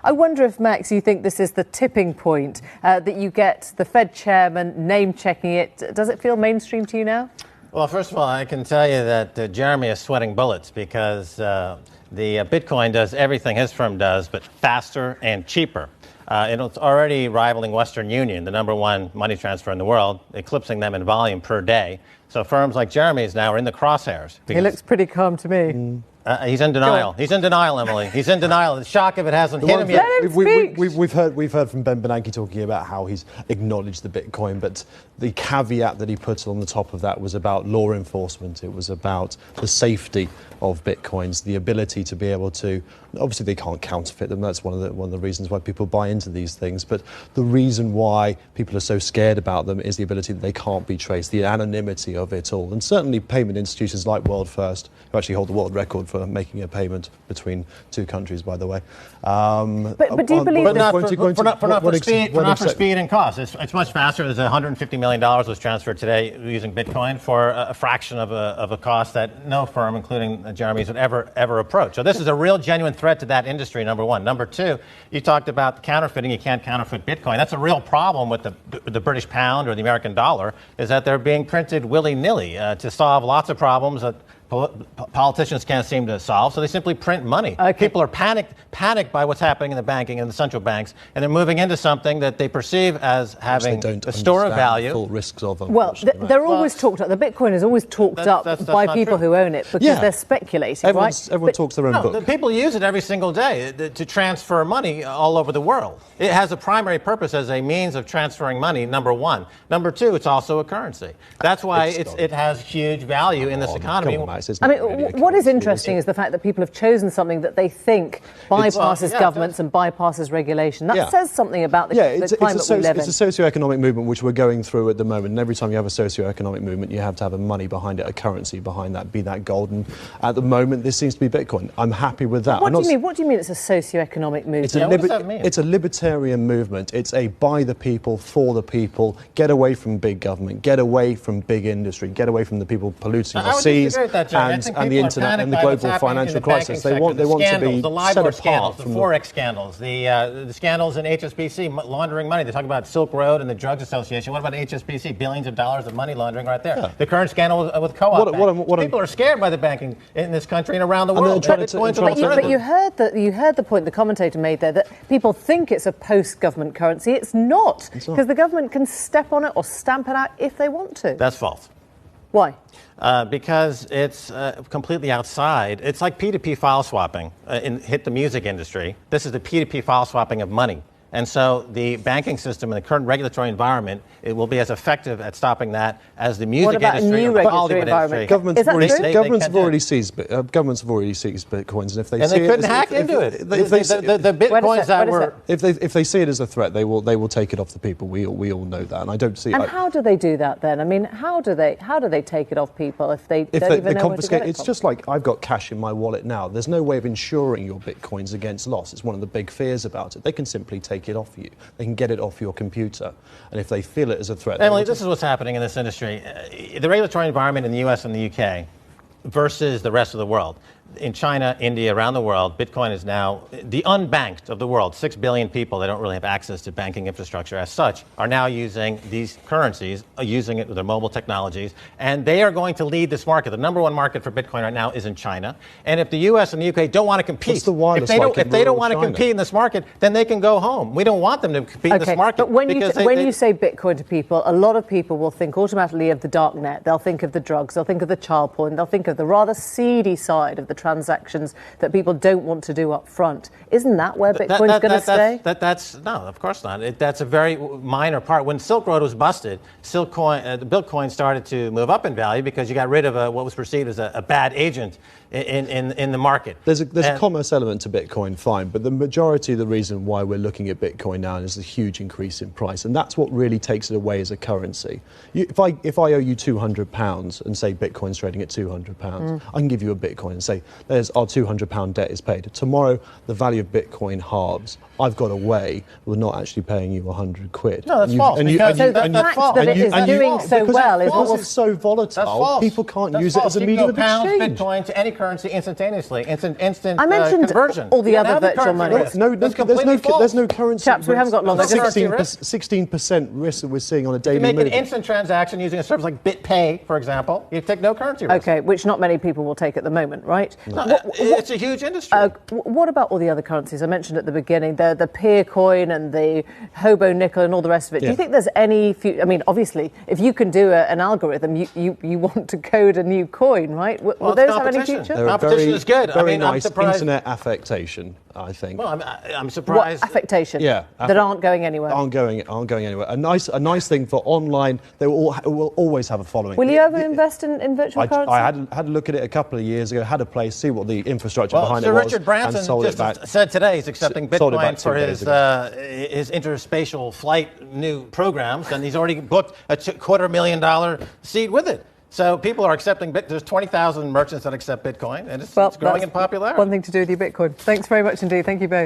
I wonder if, Max, you think this is the tipping point, that you get the Fed chairman name-checking it. Does it feel mainstream to you now? Well, first of all, I can tell you that Jeremy is sweating bullets because the Bitcoin does everything his firm does, but faster and cheaper. It's already rivaling Western Union, the #1 money transfer in the world, eclipsing them in volume per day. So firms like Jeremy's now are in the crosshairs. He looks pretty calm to me. He's in denial. He's in denial, Emily. He's in denial. The shock if it hasn't hit him yet. We've heard from Ben Bernanke talking about how he's acknowledged the Bitcoin, but the caveat that he put on the top of that was about law enforcement. It was about the safety of Bitcoins, the ability to be able to. Obviously, they can't counterfeit them. That's one of the reasons why people buy into these things. But the reason why people are so scared about them is the ability that they can't be traced, the anonymity of it all. And certainly, payment institutions like World First, who actually hold the world record for making a payment between two countries, by the way. But do you believe but not for speed and cost. It's much faster. There's $150 million was transferred today using Bitcoin for a fraction of a cost that no firm, including Jeremy's, would ever approach. So this is a real genuine threat to that industry, number one. Number two, you talked about counterfeiting. You can't counterfeit Bitcoin. That's a real problem with the British pound or the American dollar, is that they're being printed willy-nilly to solve lots of problems that politicians can't seem to solve, so they simply print money. Okay. People are panicked by what's happening in the banking and the central banks, and they're moving into something that they perceive as having a store of value. Full risks of them. Well, they're always talked up. The Bitcoin is always talked up by people who own it because they're speculating, Everyone talks their own book. People use it every single day to transfer money all over the world. It has a primary purpose as a means of transferring money, number one. Number two, it's also a currency. That's why it has huge value in this economy. I mean, what is interesting is the fact that people have chosen something that they think bypasses governments and bypasses regulation. That says something about the climate we live in. It's a socio-economic movement which we're going through at the moment. And every time you have a socio-economic movement, you have to have a money behind it, a currency behind that, be that gold. And at the moment, this seems to be Bitcoin. I'm happy with that. What do you mean? What do you mean it's a socio-economic movement? What does that mean? It's a libertarian movement. It's a by the people, for the people. Get away from big government. Get away from big industry. Get away from the people polluting the seas and the internet and the global financial crisis. They want to be the set apart scandals, from the Forex scandals, the scandals in HSBC laundering money. They talk about Silk Road and the Drugs Association. What about HSBC? Billions of dollars of money laundering right there. Yeah. The current scandal with Co-op Bank. People are scared by the banking in this country and around the world. But you heard the point the commentator made there, that people think it's a post-government currency. It's not, because the government can step on it or stamp it out if they want to. That's false. Why? Because it's completely outside. It's like P2P file swapping hit the music industry. This is the P2P file swapping of money. And so the banking system and the current regulatory environment, it will be as effective at stopping that as the music industry and the Hollywood industry. Governments have already seized Bitcoins, and if they couldn't hack into it. The Bitcoins that were, if they see it as a threat, they will take it off the people. We all know that, and I don't see. And how do they do that then? I mean, how do they take it off people if they don't even know where to get it from? It's just like I've got cash in my wallet now. There's no way of insuring your Bitcoins against loss. It's one of the big fears about it. They can simply take it off you. They can get it off your computer, and if they feel it as a threat. Emily, this is what's happening in this industry. The regulatory environment in the U.S. and the U.K. versus the rest of the world. In China, India, around the world, Bitcoin is now the unbanked of the world. 6 billion people that don't really have access to banking infrastructure as such are now using these currencies, using it with their mobile technologies, and they are going to lead this market. The #1 market for Bitcoin right now is in China. And if the U.S. and the U.K. don't want to compete, if they don't want to compete in this market, then they can go home. We don't want them to compete in this market. But when you say Bitcoin to people, a lot of people will think automatically of the dark net. They'll think of the drugs. They'll think of the child porn. They'll think of the rather seedy side of the transactions that people don't want to do up front. Isn't that where Bitcoin's going to stay? No, of course not. That's a very minor part. When Silk Road was busted, the Bitcoin started to move up in value because you got rid of what was perceived as a bad agent in the market. There's a commerce element to Bitcoin, fine, but the majority of the reason why we're looking at Bitcoin now is the huge increase in price, and that's what really takes it away as a currency. If I owe you £200 and say Bitcoin's trading at £200, I can give you a Bitcoin and say, there's our £200 debt is paid. Tomorrow, the value of Bitcoin halves. I've got away with not actually paying you 100 quid. No, that's false. So the fact that it is doing so well is because it's so volatile, people can't use it as a medium of exchange. Bitcoin to any currency instantaneously, instant I mentioned conversion. all the You other have the virtual currency money. risk. No, That's completely false. there's no currency. Chaps, we haven't got long. 16% risk that we're seeing on a daily You make move. an instant transaction using a service like BitPay, for example. You take no currency risk. Okay, which not many people will take at the moment, right? No, it's a huge industry. What about all the other currencies I mentioned at the beginning? The peer coin and the hobo nickel and all the rest of it. Do you think there's any future? I mean, obviously, if you can do an algorithm, you want to code a new coin, right? Will those have any future? Competition is good. Very I mean, nice I'm surprised. internet affectation, I think. Well, I'm surprised. What affectation? Yeah, that aren't going anywhere. Aren't going anywhere. A nice thing for online. They will always have a following. Will you ever invest in virtual currency? I had a look at it a couple of years ago. Had a place, see what the infrastructure behind Sir it was, Richard Branson and sold it just back. said today he's accepting Sold it back Bitcoin for 2 days ago. his interspatial flight new programs, and he's already booked a $250,000 seed with it. So people are accepting Bitcoin. There's 20,000 merchants that accept Bitcoin, and it's growing in popularity. One thing to do with your Bitcoin. Thanks very much indeed. Thank you both.